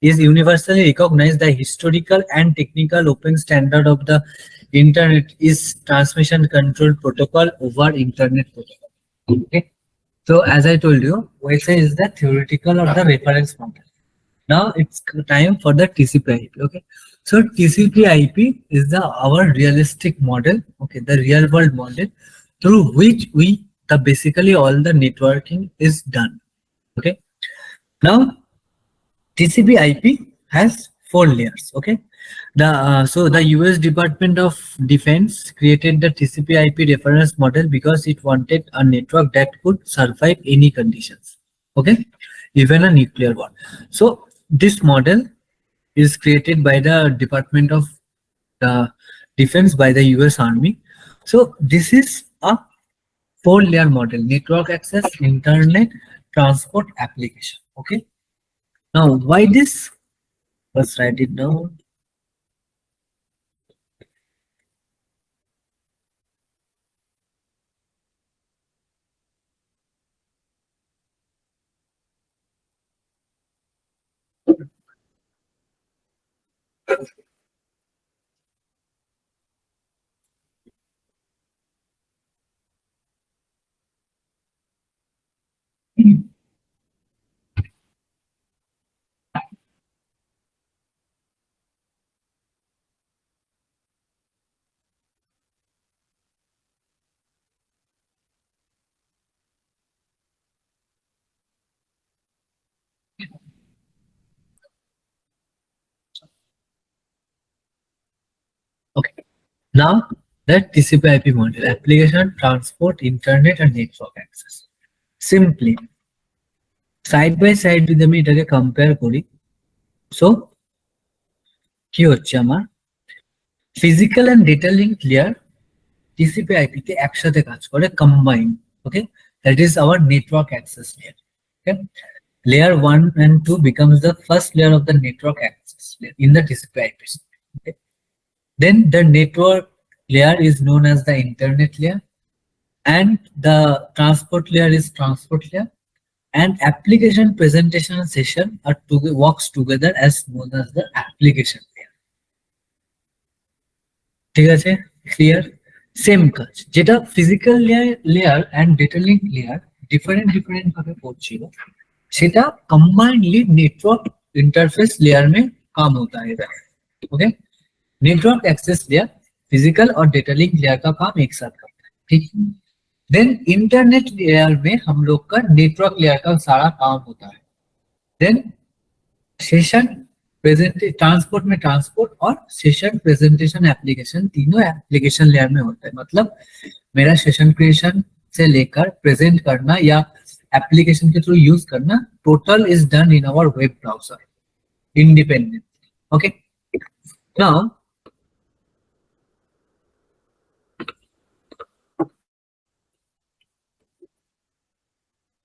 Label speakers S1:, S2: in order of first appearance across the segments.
S1: is universally recognized. The historical and technical open standard of the internet is transmission control protocol over internet protocol. Okay. So as I told you, Wi-Fi is the theoretical or the reference model. Now it's time for the TCP/IP. Okay. So TCP/IP is the our realistic model. Okay, the real world model through which the basically all the networking is done. Okay. Now TCP/IP has four layers. Okay, the US Department of Defense created the TCP/IP reference model because it wanted a network that could survive any conditions. Okay, even a nuclear war. So this model is created by the Department of Defense by the US Army. So this is a four-layer model: network access, internet, transport, application. Okay. Now, why this? Let's write it down. Okay. Now, the TCP/IP model: application, transport, internet, and network access. Simply, side by side যদি আমি এটাকে compare করি, so কি হচ্ছে আমার physical and data link layer TCP/IP তে একসাথে কাজ করে combined. Okay, that is our network access layer. Okay, layer 1 and 2 becomes the first layer of the network access layer in the TCP/IP. Okay. Then the network layer is known as the internet layer, and the transport layer is transport layer, and application presentation session are works together as known as the application layer. ঠিক আছে, clear? Same কাজ যেটা physical layer and data link layer different भावे पहुंचेगा, সেটা combinedly network interface layer में काम होता है. Okay, network access layer physical और डेटा लिंक लेयर का काम एक साथ करता है. ठीक है. देन इंटरनेट लेयर में हम लोग का नेटवर्क लेयर का सारा काम होता है. देन सेशन प्रेजेंट ट्रांसपोर्ट में ट्रांसपोर्ट और सेशन प्रेजेंटेशन एप्लीकेशन तीनों एप्लीकेशन लेयर में होता है. मतलब मेरा सेशन क्रिएशन से लेकर प्रेजेंट करना या एप्लीकेशन के थ्रू यूज करना total is done in our web browser independent. Okay, now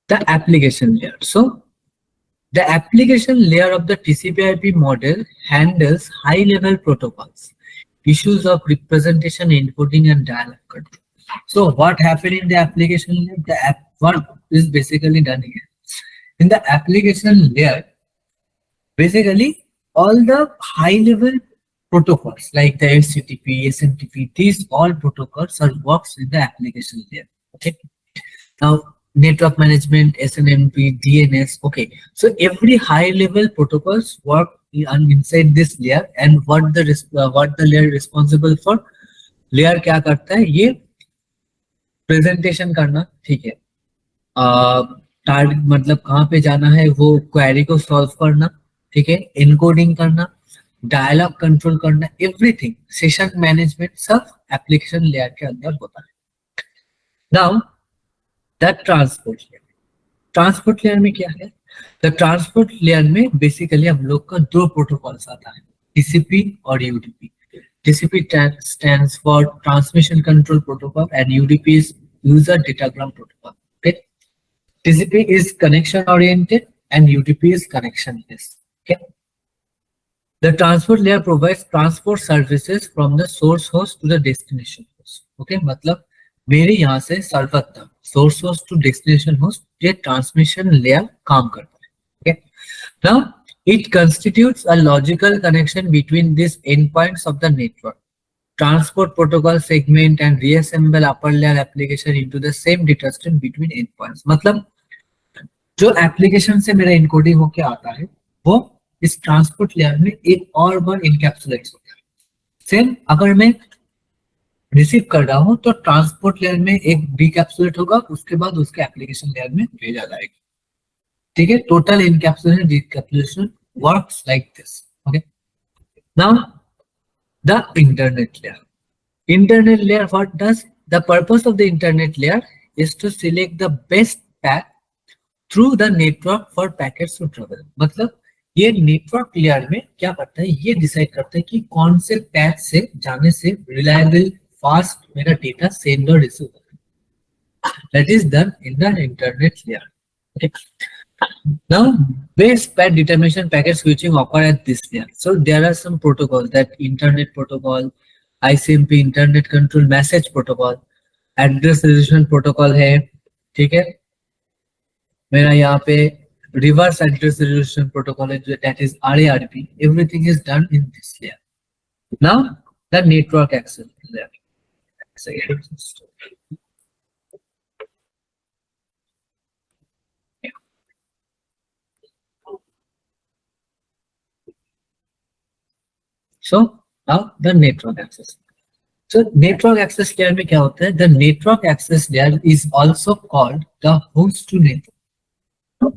S1: the application layer. So the application layer of the TCP/IP model handles high-level protocols, issues of representation, encoding, and dialog control. So what happened in the application layer? The app what is basically done here. In the application layer, basically all the high-level protocols like the HTTP, SMTP, these all protocols are works in the application layer. Okay. Now network management, SNMP, DNS. Okay, so every high level protocols work inside this layer, and what the layer responsible for, layer क्या करता है, ये presentation करना. ठीक है, target मतलब कहाँ पे जाना है वो क्वेरी को सॉल्व करना. ठीक है, एनकोडिंग करना, डायलॉग कंट्रोल करना, एवरीथिंग सेशन मैनेजमेंट सब एप्लीकेशन लेयर के अंदर होता है. नाउ द ट्रांसपोर्ट लेयर में क्या है? द ट्रांसपोर्ट लेयर में बेसिकली हम लोग का दो प्रोटोकॉल्स आता है, टीसीपी और UDP. TCP stands for transmission control protocol and UDP is user datagram protocol. Okay, TCP is connection oriented and UDP is connectionless. Okay, the transport layer provides transport services from the source host to the destination host. Okay, मतलब मेरे यहाँ से server तक source host to destination host ये transmission layer काम करता है. Okay, now It constitutes a logical connection between these endpoints of the network. Transport protocol segment and reassemble upper layer application into the same data stream between endpoints. मतलब जो application से मेरा encoding होके आता है वो इस ट्रांसपोर्ट लेयर में एक और बार इनकैप्सुलेट होता है। सेम अगर मैं रिसीव कर रहा हूँ तो ट्रांसपोर्ट लेयर में एक डिकैप्सुलेट होगा, उसके बाद उसके एप्लीकेशन लेयर में भेजा जाएगा। ठीक है, total encapsulation decapsulation works like this. Okay, now the internet layer. Internet layer, what does the purpose of the internet layer is to select the best path through the network for packets to travel. मतलब ये network layer में क्या करता है, ये decide करता है कि कौन से पैथ से जाने से रिलायबल फास्ट मेरा डेटा सेंड और रिसीव होता है. That is done in the internet layer. Okay. Now, base path determination packet switching occur at this layer. So there are some protocols, that internet protocol, ICMP internet control message protocol, address resolution protocol है. ठीक है, मेरा यहाँ पे reverse address resolution protocol है, that is RARP. Everything is done in this layer. Now the network access layer. So now the network access. So network access layer में क्या होता है, the network access layer is also called the host to network.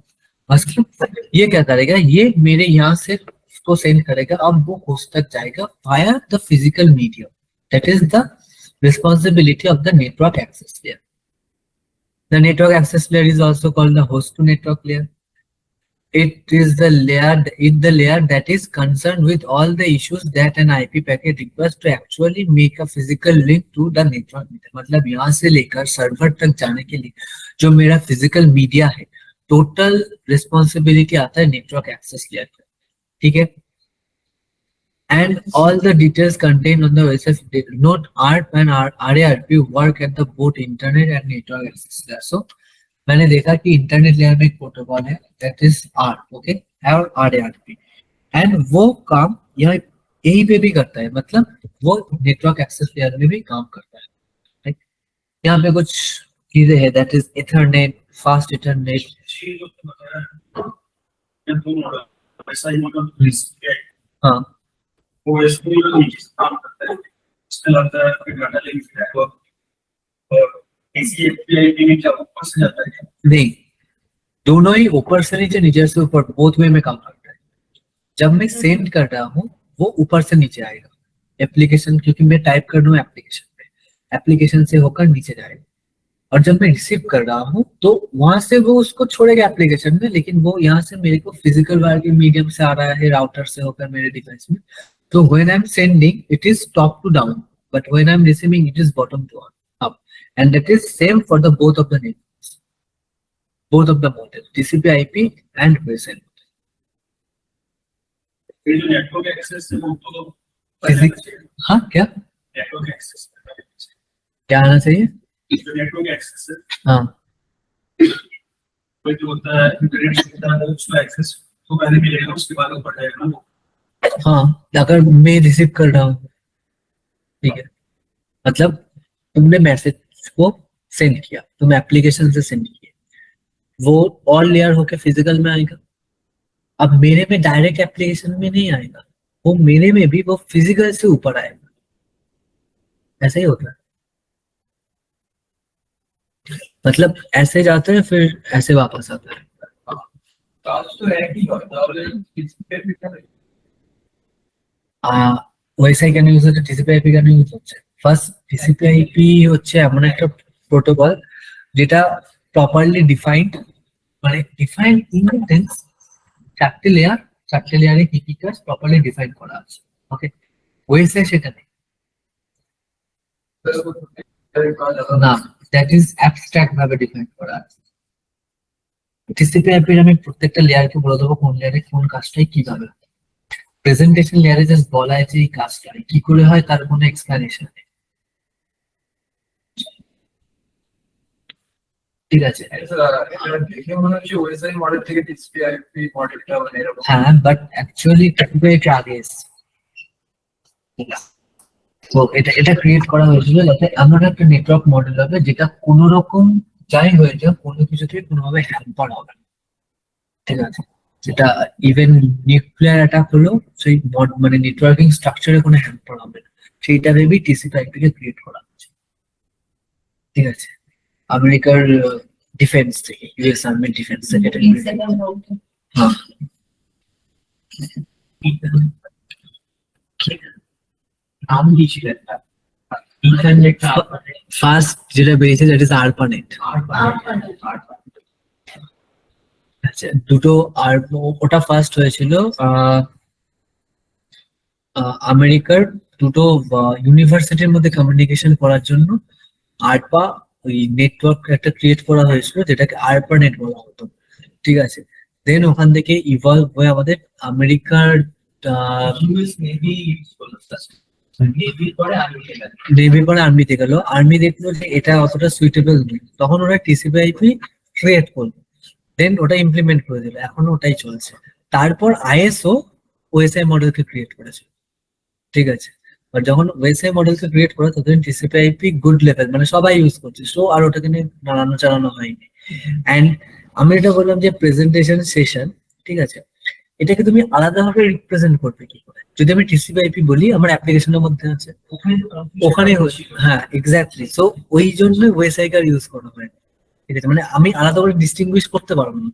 S1: मतलब ये क्या करेगा, ये मेरे यहाँ से उसको सेंड करेगा, अब वो होस्ट तक जाएगा via the physical medium. That is the responsibility of the network access layer. The network access layer is also called the host to network layer. It is the layer that is concerned with all the issues that an IP packet requires to actually make a physical link to the network media. मतलब यहाँ से लेकर server तक जाने के लिए जो मेरा फिजिकल मीडिया है, टोटल रिस्पॉन्सिबिलिटी आता है नेटवर्क एक्सेस लेयर पे. ठीक है, and all the details contained on the website. Note ARP and RARP work at the both internet and network access layer. So मैंने देखा कि इंटरनेट लेयर में एक प्रोटोकॉल है, दैट इज ARP, ओके, और RARP, एंड वो काम यहाँ यहीं पे भी करता है, मतलब वो नेटवर्क एक्सेस लेयर में भी काम करता है. राइट, यहाँ पे कुछ चीजें हैं, that is Ethernet, fast Ethernet. हाँ, वो काम करता है, इसमें लगता है डाटा लिंक नेटवर्क और नहीं, दोनों ही ऊपर से नीचे, नीचे से ऊपर, बोथ वे में काम करता है. जब मैं सेंड कर रहा हूँ वो ऊपर से नीचे आएगा एप्लीकेशन, क्योंकि मैं टाइप कर रहा हूँ एप्लीकेशन पे, एप्लीकेशन से होकर नीचे जाएगा. और जब मैं रिसीव कर रहा हूँ तो वहां से वो उसको छोड़ेगा एप्लीकेशन में, लेकिन वो यहाँ से मेरे को फिजिकल वायर के मीडियम से आ रहा है, राउटर से होकर मेरे डिवाइस में. तो when I am sending it is top to down, but when I am receiving it is bottom to up. And that is same for the both of the networks, both of the models, TCP/IP and VSL. Network access से वो तो हाँ, क्या network access क्या आना चाहिए, network access है. हाँ, कोई जो होता है इंटरनेट से होता है उसका एक्सेस तो पहले मिलेगा, उसके बाद वो पढ़ाएगा. हाँ, अगर मैं रिसीव कर रहा हूँ, ठीक है, मतलब तुमने मैसेज को सेंड किया, तुम एप्लीकेशन से सेंड किया, वो ऑल लेयर होके फिजिकल में आएगा. अब मेरे में डायरेक्ट एप्लीकेशन में नहीं आएगा, वो मेरे में भी वो फिजिकल से ऊपर आएगा. ऐसा ही होता है, मतलब ऐसे जाते हैं फिर ऐसे वापस आता है. वैसा ही কেন ইউজ হচ্ছে, টিসিপি/আইপি কেন ইউজ হচ্ছে? ফার্স্ট টিসিপি/আইপি হচ্ছে এমন একটা প্রোটোকল যেটা প্রপারলি ডিফাইন্ড, মানে ডিফাইন্ড ইন দ্য সেন্স চারটে লেয়ারে কি কি কাজ প্রপারলি ডিফাইন করা আছে. ওকে, ওয়েসে সেটা নেই, না, দ্যাট ইজ অ্যাবস্ট্রাক্ট ভাবে ডিফাইন করা আছে. টিসিপি/আইপি আমি প্রত্যেকটা লেয়ারকে বলে দেবো কোন লেয়ারে কোন কাজটাই কিভাবে. প্রেজেন্টেশন লেয়ারে জাস্ট বলা আছে এই কাজটা কি করে হয়, তার কোনো এক্সপ্লেনেশন নেই. ঠিক আছে।
S2: দেখে মনে হচ্ছে ওয়েবসাইট মডেল থেকে টিসিপি মডেলটা মানে এরকম।
S1: হ্যাঁ, বাট অ্যাকচুয়ালি টিসিপি আগে এসছে। ঠিক আছে। তো এটা এটা ক্রিয়েট করা হয়েছিল যাতে এমন একটা নেটওয়ার্ক মডেল হবে যেটা কোনো রকম যাই হয়ে যাক কোনো কিছুতে কোনোভাবে হ্যাম্পার হবে না। ঠিক আছে। যেটা ইভেন নিউক্লিয়ার অ্যাটাক হলো সেই মানে নেটওয়ার্কিং স্ট্রাকচারে কোনো হ্যাম্পার হবে না, সেইটা ভেবেই টিসিপি আইপিকে ক্রিয়েট করা হচ্ছে। ঠিক আছে। আমেরিকার ডিফেন্স থেকে, ইউএস আর্মি ডিফেন্স থেকে এটা create করা হয়েছে। হ্যাঁ। নাম কি ছিল একটা ইন্টারনেট ফার্স্ট যেটা বেরিয়েছে দ্যাট ইজ আরপানেট। আচ্ছা, দুটো আর ওটা ফার্স্ট হয়েছিল আহ আমেরিকার দুটো ইউনিভার্সিটির মধ্যে কমিউনিকেশন করার জন্য আরপা ওই নেটওয়ার্ক একটা ক্রিয়েট করা হয়েছিল যেটাকে আরপানেট বলা হতো। ঠিক আছে। দেন ওখান থেকে ইভলভ হয়ে আমাদের আমেরিকার ইউএস নেভি ইউজ করলো, নেভি পরে আর্মিতে গেল, আর্মি দেখলো যে এটা অতটা সুইটেবল নেই, তখন ওরা টিসিপি আইপি ক্রিয়েট করলো, দেন ওটা ইমপ্লিমেন্ট করে দিল, এখনো ওটাই চলছে। তারপর আইএসও ওএসআই মডেলকে ক্রিয়েট করেছে। ঠিক আছে। আর যখন ওএসআই মডেলকে ক্রিয়েট করে তখন টিসিপি আইপি গুড লেভেল মানে সবাই ইউজ করছে, সো আর ওটাকে নিয়ে নাড়ানো চালানো হয়নি। অ্যান্ড আমি এটা বললাম যে প্রেজেন্টেশন সেশন, ঠিক আছে, এটাকে তুমি আলাদাভাবে রিপ্রেজেন্ট করবে কি করে? যদি আমি টিসিপি আইপি বলি আমার অ্যাপ্লিকেশনের মধ্যে আছে, ওখানে হ্যাঁ এক্স্যাক্টলি, সো ওই জন্য ওয়েসাইক আর ইউজ করা হয়। ঠিক আছে, মানে আমি আলাদা করে ডিস্টিংগুইশ করতে পারবো না।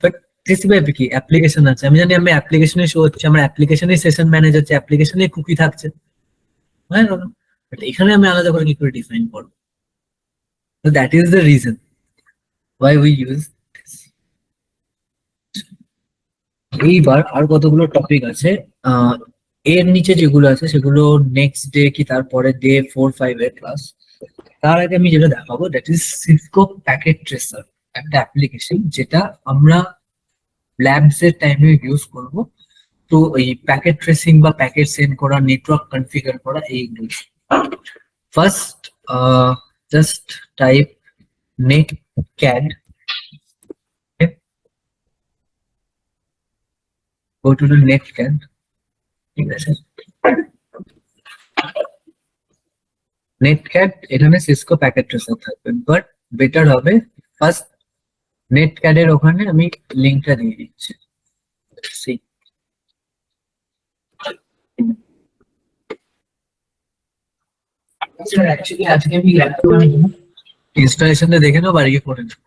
S1: বাট টিসিপি আইপি কি অ্যাপ্লিকেশন আছে, আমি জানি আমি অ্যাপ্লিকেশনে শো হচ্ছে, আমার অ্যাপ্লিকেশনে সেশন ম্যানেজার আছে, অ্যাপ্লিকেশনে কুকি থাকছে, হ্যাঁ। বাট এখানে আমি আলাদা করে কি করে ডিফাইন করবো? তো that is the reason why we use. এইবার আর কতগুলো টপিক আছে, আহ এর নিচে যেগুলো আছে সেগুলো নেক্সট ডে কি তারপরে ডে 4-5 এর ক্লাস। তার আগে আমি যেটা দেখাবো that is Cisco packet tracer, একটা অ্যাপ্লিকেশন যেটা আমরা ল্যাবস এর টাইমে ইউজ করব। তো এই প্যাকেট ট্রেসিং বা প্যাকেট সেন্ড করা, নেটওয়ার্ক কনফিগার করা, এইগুলো। First just type net CAD, go to the net CAD. ঠিক আছে। নেটক্যাট এখানে সিসকো প্যাকেট ট্রেসার থাকবে, বাট বেটার হবে ফার্স্ট নেটক্যাট এর ওখানে আমি লিঙ্কটা দিয়ে দিচ্ছি। See, actually আজকে আমি ইনস্টলেশনটা দেখে নাও, বাড়ি গিয়ে করে নেবো।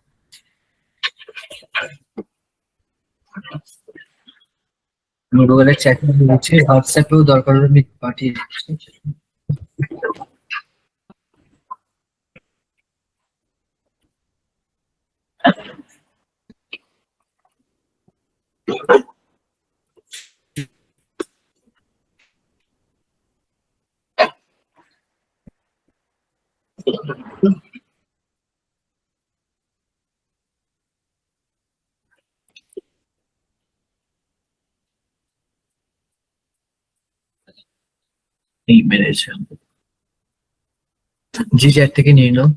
S1: গুগলের চ্যাট দিচ্ছি, হোয়াটসঅ্যাপেও দরকার হলে আমি পাঠিয়ে দিচ্ছি। এই মেরেছে, জি চ্যাট থেকে নিয়ে নাও।